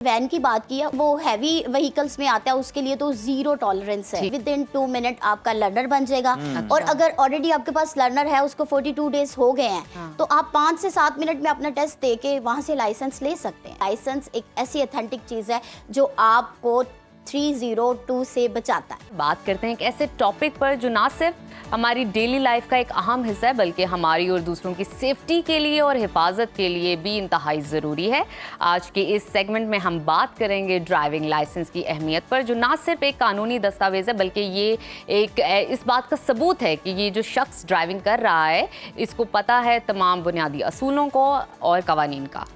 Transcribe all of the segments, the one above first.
Van की बात की है, वो हैवी व्हीकल्स में आता है, उसके लिए तो 0 टॉलरेंस है। विद इन 2 मिनट आपका लर्नर बन जाएगा। और अगर ऑलरेडी आपके पास लर्नर है, उसको 42 डेज हो गए हैं, तो आप 5 से 7 मिनट में अपना टेस्ट दे के वहां से लाइसेंस ले सकते हैं। लाइसेंस एक ऐसी ऑथेंटिक चीज है जो आपको 302 से बचाता है। बात करते हैं एक ऐसे टॉपिक पर जो ना सिर्फ हमारी डेली लाइफ का एक अहम हिस्सा है, बल्कि हमारी और दूसरों की सेफ्टी के लिए और हिफाजत के लिए भी इंतहाई ज़रूरी है। आज के इस सेगमेंट में हम बात करेंगे ड्राइविंग लाइसेंस की अहमियत पर, जो ना सिर्फ एक कानूनी दस्तावेज़ है, बल्कि ये एक इस बात का सबूत है कि ये जो शख्स ड्राइविंग कर रहा है, इसको पता है तमाम बुनियादी असूलों को और कवानीन का।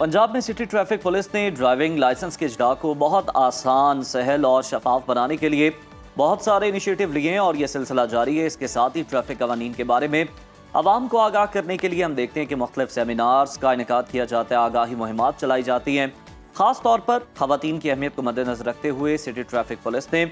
पंजाब में सिटी ट्रैफिक पुलिस ने ड्राइविंग लाइसेंस के इजरा को बहुत आसान, सहल और शफाफ बनाने के लिए बहुत सारे इनिशिएटिव लिए हैं और यह सिलसिला जारी है। इसके साथ ही ट्रैफिक कवानीन के बारे में आवाम को आगाह करने के लिए हम देखते हैं कि मुख्तलिफ सेमिनार्स का इनेकाद किया जाता है, आगाही मुहिमात चलाई जाती हैं। खास तौर पर खवातीन की अहमियत को मद्देनजर रखते हुए सिटी ट्रैफिक पुलिस ने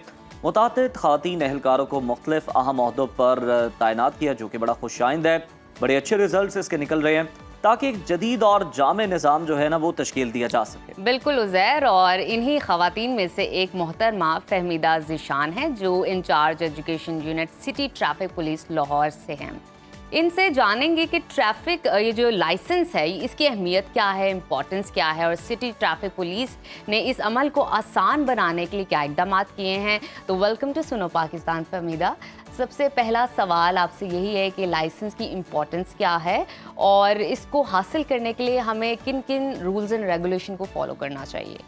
मुतातिद खवातीन एहलकारों को मुख्तलिफ अहम ओहदों पर तैनात किया, जो कि बड़ा खुशाइंद है। बड़े अच्छे रिजल्ट इसके निकल रहे हैं, ताकि एक जदीद और जामे निज़ाम जो है ना वो तश्कील दिया जा सके। बिल्कुल उज़ैर, और इन्हीं खवातीन में से एक मोहतरमा फहमीदा ज़ीशान है, जो in charge education unit city traffic police Lahore से हैं। इनसे जानेंगे कि ट्रैफिक ये जो लाइसेंस है, इसकी अहमियत क्या है, इम्पोर्टेंस क्या है, और सिटी ट्रैफिक पुलिस ने इस अमल को आसान बनाने के लिए क्या इक़दाम किए हैं। तो वेलकम टू सुनो पाकिस्तान फहमीदा। सबसे पहला सवाल आपसे यही है कि लाइसेंस की इम्पोर्टेंस क्या है और इसको हासिल करने के लिए हमें किन किन रूल्स एंड रेगुलेशन को फॉलो करना चाहिए।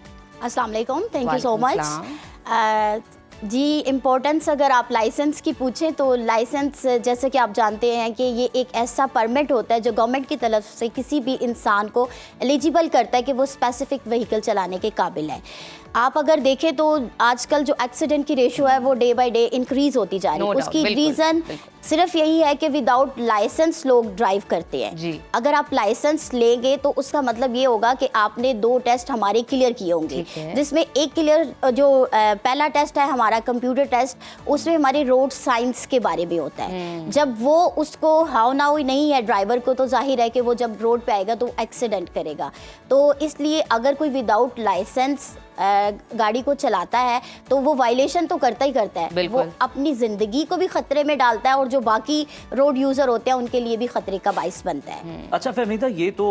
अस्सलाम वालेकुम, थैंक यू सो मच। जी, इम्पोर्टेंस अगर आप लाइसेंस की पूछें तो लाइसेंस जैसे कि आप जानते हैं कि ये एक ऐसा परमिट होता है जो गवर्नमेंट की तरफ से किसी भी इंसान को एलिजिबल करता है कि वो स्पेसिफिक व्हीकल चलाने के काबिल है। आप अगर देखें तो आजकल जो एक्सीडेंट की रेशो है वो डे बाय डे इंक्रीज होती जा रही है। उसकी रीज़न सिर्फ यही है कि विदाउट लाइसेंस लोग ड्राइव करते हैं जी। अगर आप लाइसेंस लेंगे तो उसका मतलब ये होगा कि आपने 2 टेस्ट हमारे क्लियर किए होंगे, जिसमें एक क्लियर जो पहला टेस्ट है हमारा कंप्यूटर टेस्ट, उसमें हमारे रोड साइंस के बारे में होता है। जब वो उसको हाउ नाउ नहीं है ड्राइवर को, तो जाहिर है कि वो जब रोड पे आएगा तो एक्सीडेंट करेगा। तो इसलिए अगर कोई विदाउट लाइसेंस गाड़ी को चलाता है तो वो वायलेशन तो करता ही करता है, वो अपनी ज़िंदगी को भी खतरे में डालता है और जो बाकी रोड यूज़र होते हैं उनके लिए भी खतरे का बाइस बनता है। अच्छा फहमीदा, ये तो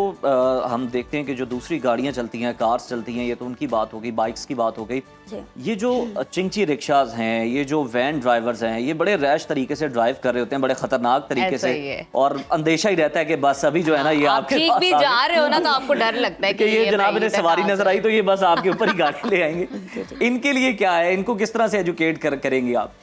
हम देखते हैं कि जो दूसरी गाड़ियां चलती हैं, कार्स चलती हैं, ये तो उनकी बात हो गई, बाइक्स की बात हो गई। ये जो चिंची रिक्शाज हैं, ये जो वैन ड्राइवर्स हैं, ये बड़े रैश तरीके से ड्राइव कर रहे होते हैं, बड़े खतरनाक तरीके से, और अंदेशा ही रहता है कि बस अभी जो है ना ये आपके पास भी जा रहे हो ना तो आपको डर लगता है कि ये जनाब इन्हें सवारी नजर आई तो ये बस आपके ऊपर ही गाड़ी ले आएंगे। इनके लिए क्या है, इनको किस तरह से एजुकेट करेंगे आप?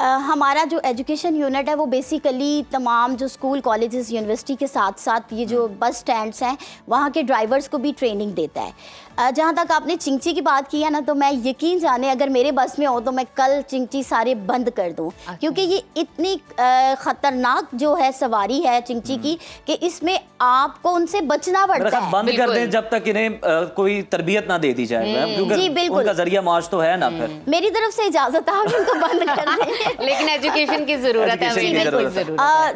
हमारा जो एजुकेशन यूनिट है वो बेसिकली तमाम जो स्कूल, कॉलेजेस, यूनिवर्सिटी के साथ साथ ये जो बस स्टैंड्स हैं वहाँ के ड्राइवर्स को भी ट्रेनिंग देता है। जहाँ तक आपने चिंची की बात की है ना, तो मैं यकीन जाने अगर मेरे बस में हो तो मैं कल चिंची सारे बंद कर दूँ, क्योंकि ये इतनी ख़तरनाक जो है सवारी है चिंची की कि इसमें आपको उनसे बचना पड़ता है। बंद कर दें जब तक इन्हें कोई तरबियत ना दे दी जाए, जी बिल्कुल, उनका जरिया माश तो है ना। फिर मेरी तरफ से इजाज़त है, आप इनको बंद कर दें। लेकिन एजुकेशन की जरूरत है।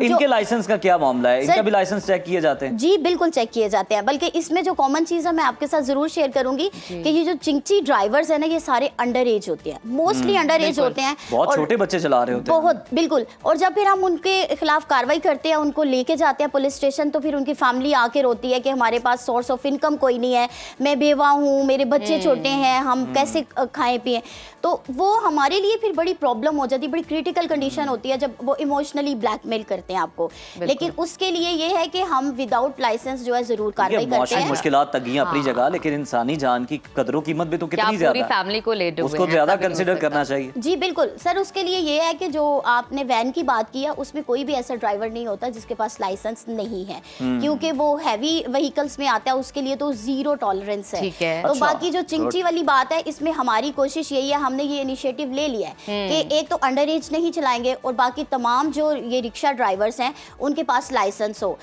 इनके लाइसेंस का क्या मामला है? इनका भी लाइसेंस चेक किए जाते हैं? जी बिल्कुल चेक किए जाते हैं, बल्कि इसमें जो कॉमन चीज़ है मैं आपके साथ जरूर शेयर करूंगी कि ये जो चिंची ड्राइवर्स है ना, ये सारे अंडर एज होते हैं, मोस्टली अंडर एज होते हैं, बहुत छोटे बच्चे चला रहे होते हैं, बहुत बिल्कुल। और जब फिर हम उनके खिलाफ कार्रवाई करते हैं, उनको लेके जाते हैं पुलिस स्टेशन, तो फिर उनकी फैमिली आके रोती है कि हमारे पास सोर्स ऑफ इनकम कोई नहीं है, मैं बेवा हूँ, मेरे बच्चे छोटे हैं, हम कैसे खाएं पिए। तो वो हमारे लिए फिर बड़ी प्रॉब्लम हो जाती है, बड़ी क्रिटिकल कंडीशन होती है जब वो इमोशनली ब्लैकमेल करते हैं आपको। लेकिन उसके लिए ये है कि हम विदाउट लाइसेंस जो है जरूर कार्रवाई करते हैं। मुश्किलात तगियां अपनी जगह, लेकिन इंसानी जान की कदरों कीमत भी तो कितनी ज्यादा है, फैमिली को लेते हुए उसको ज्यादा कंसीडर करना चाहिए। जी बिल्कुल सर, उसके लिए ये है कि जो आपने वैन की बात की है उसमें कोई भी ऐसा ड्राइवर नहीं होता जिसके पास लाइसेंस नहीं है, क्योंकि वो हैवी व्हीकल्स में आता है, उसके लिए तो 0 टॉलरेंस है। तो बाकी जो चिंची वाली बात है, इसमें हमारी कोशिश यही है, हमने ये इनिशिएटिव ले लिया है कि एक तो अंडर एज नहीं चलाएंगे और बाकी तमाम जो ये रिक्शा ड्राइवर्स हैं उनके पास लाइसेंस हो।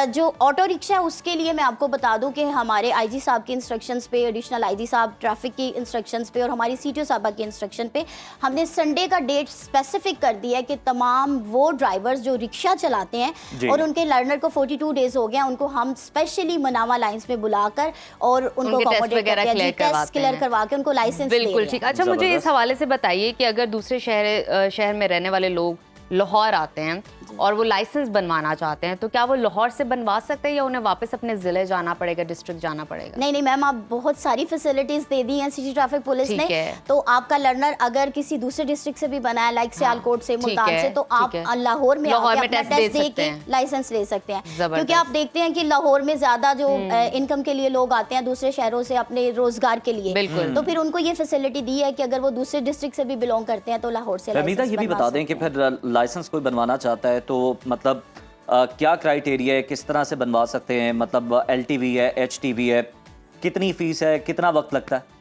जो ऑटो रिक्शा है उसके लिए मैं आपको बता दूं कि हमारे आईजी साहब के इंस्ट्रक्शंस पे, एडिशनल आईजी साहब ट्रैफिक की इंस्ट्रक्शंस पे और हमारी सीटीओ साहबा के इंस्ट्रक्शन पे हमने संडे का डेट स्पेसिफिक कर दिया है कि तमाम वो ड्राइवर्स जो रिक्शा चलाते हैं और उनके लर्नर को 42 डेज हो गया, उनको हम स्पेशली मनावा लाइंस में बुलाकर और उनको टेस्ट क्लियर करवा के उनको लाइसेंस बिल्कुल ठीक। अच्छा, मुझे इस हवाले से बताइए कि अगर दूसरे शहर में रहने वाले लोग लाहौर आते हैं और वो लाइसेंस बनवाना चाहते हैं तो क्या वो लाहौर से बनवा सकते हैं या उन्हें वापस अपने ज़िले जाना पड़ेगा, डिस्ट्रिक्ट जाना पड़ेगा? नहीं मैम, आप बहुत सारी फैसिलिटीज दे दी हैं सिटी ट्रैफिक पुलिस ने। तो आपका लर्नर अगर किसी दूसरे डिस्ट्रिक्ट से भी बना है, लाइक सियालकोट से, मुल्तान से, तो आप लाहौर में टेस्ट दे के लाइसेंस ले सकते हैं। क्योंकि आप देखते हैं कि लाहौर में ज्यादा जो इनकम के लिए लोग आते हैं दूसरे शहरों से अपने रोजगार के लिए, तो फिर उनको ये फैसिलिटी दी है कि अगर वो दूसरे डिस्ट्रिक्ट से भी बिलोंग करते हैं तो लाहौर से ये भी बता दें कि फिर लाइसेंस कोई बनवाना चाहता है तो मतलब क्या क्राइटेरिया है, किस तरह से बनवा सकते हैं? मतलब LTV है, HTV है, कितनी फीस है, कितना वक्त लगता है?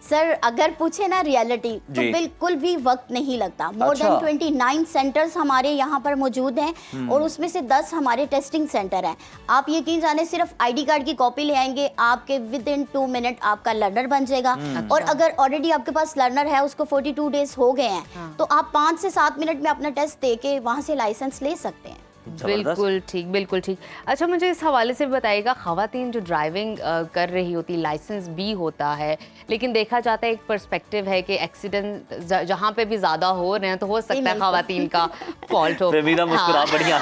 सर अगर पूछे ना रियलिटी तो बिल्कुल भी वक्त नहीं लगता। मोर देन 29 सेंटर्स हमारे यहाँ पर मौजूद हैं और उसमें से 10 हमारे टेस्टिंग सेंटर हैं। आप यकीन जाने सिर्फ ID कार्ड की कॉपी ले आएंगे, आपके विद इन 2 मिनट आपका लर्नर बन जाएगा। और अगर ऑलरेडी आपके पास लर्नर है, उसको 42 डेज हो गए हैं, तो आप 5 से 7 मिनट में अपना टेस्ट दे के वहाँ से लाइसेंस ले सकते हैं। बिल्कुल ठीक, बिल्कुल ठीक। अच्छा, मुझे इस हवाले से बताइएगा, ख़वातीन जो ड्राइविंग कर रही होती, लाइसेंस भी होता है, लेकिन देखा जाता है एक पर्सपेक्टिव है कि एक्सीडेंट जहाँ पे भी ज़्यादा हो रहे हैं तो हो सकता है ख़वातीन का फॉल्ट हो। मुस्कुरा बढ़िया।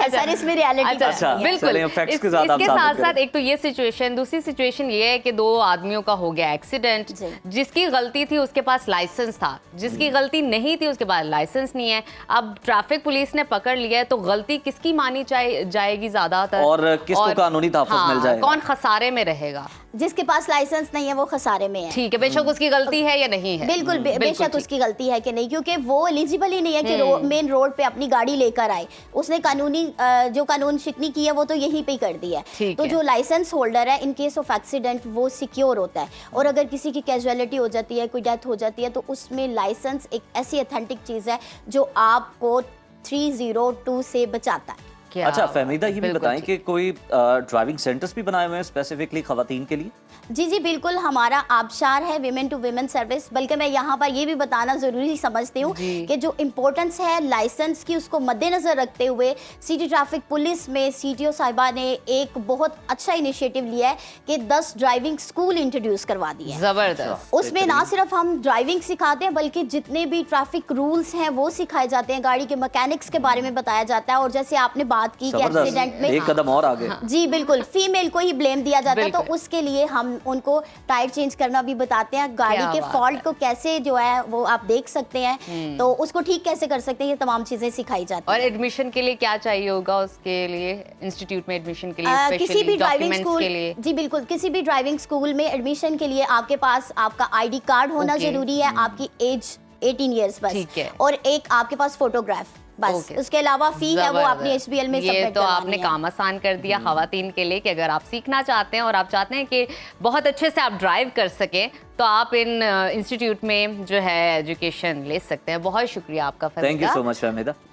सर इसमें रियलिटी अच्छा, बिल्कुल। इसके साथ साथ एक तो ये सिचुएशन, दूसरी सिचुएशन ये है कि 2 आदमियों का हो गया एक्सीडेंट, जिसकी गलती थी उसके पास लाइसेंस था, जिसकी गलती नहीं थी उसके पास लाइसेंस नहीं है। अब ट्रैफिक पुलिस ने पकड़ लिया है तो गलती किसकी मानी जाएगी ज्यादातर, और किसको कानूनी तहफ़्फ़ुज़ मिल जाएगा? कौन खसारे में रहेगा? जिसके पास लाइसेंस नहीं है वो खसारे में है। ठीक है, बेशक उसकी गलती है या नहीं है, बिल्कुल बेशक उसकी गलती है कि नहीं, क्योंकि वो एलिजिबल ही नहीं है कि मेन रोड पे अपनी गाड़ी लेकर आए। उसने कानूनी जो कानून शिकनी की है वो तो यहीं पे ही कर दी है। तो जो लाइसेंस होल्डर है इन केस ऑफ एक्सीडेंट वो सिक्योर होता है, और अगर किसी की कैजुअलिटी हो जाती है, कोई डेथ हो जाती है, तो उसमें लाइसेंस एक ऐसी ऑथेंटिक चीज़ है जो आपको 302 से बचाता है। अच्छा फहमीदा, ये भी बताएं कि कोई ड्राइविंग सेंटर्स भी बनाए हुए हैं स्पेसिफिकली खवातीन के लिए? जी बिल्कुल, हमारा आबशार है विमेन टू विमेन सर्विस। बल्कि मैं यहाँ पर ये भी बताना ज़रूरी समझती हूँ कि जो इम्पोर्टेंस है लाइसेंस की, उसको मद्देनज़र रखते हुए सिटी ट्रैफिक पुलिस में CTO साहिबा ने एक बहुत अच्छा इनिशिएटिव लिया है कि 10 ड्राइविंग स्कूल इंट्रोड्यूस करवा दिए हैं। ज़बरदस्त। उसमें ना सिर्फ हम ड्राइविंग सिखाते हैं बल्कि जितने भी ट्रैफिक रूल्स हैं वो सिखाए जाते हैं, गाड़ी के मैकेनिक्स के बारे में बताया जाता है। और जैसे आपने बात की कि एक्सीडेंट में एक कदम और आगे, जी बिल्कुल, फीमेल को ही ब्लेम दिया जाता है, तो उसके लिए हम उनको टायर चेंज करना भी बताते हैं, गाड़ी के फॉल्ट को कैसे जो है वो आप देख सकते हैं, तो उसको ठीक कैसे कर सकते हैं, ये तमाम चीजें सिखाई जाती हैं। और एडमिशन के लिए क्या चाहिए होगा उसके लिए, इंस्टीट्यूट में एडमिशन के लिए, किसी भी ड्राइविंग स्कूल के लिए? जी बिल्कुल, किसी भी ड्राइविंग स्कूल में एडमिशन के लिए आपके पास आपका ID कार्ड होना जरूरी है, आपकी एज 18 ईयर्स बस, और एक आपके पास फोटोग्राफ बस। उसके अलावा फी है वो अपनी HBL में ये तो आपने काम आसान कर दिया खवातीन के लिए कि अगर आप सीखना चाहते हैं और आप चाहते हैं कि बहुत अच्छे से आप ड्राइव कर सकें तो आप इन इंस्टीट्यूट में जो है एजुकेशन ले सकते हैं। बहुत शुक्रिया आपका। Thank you so much Fahmida.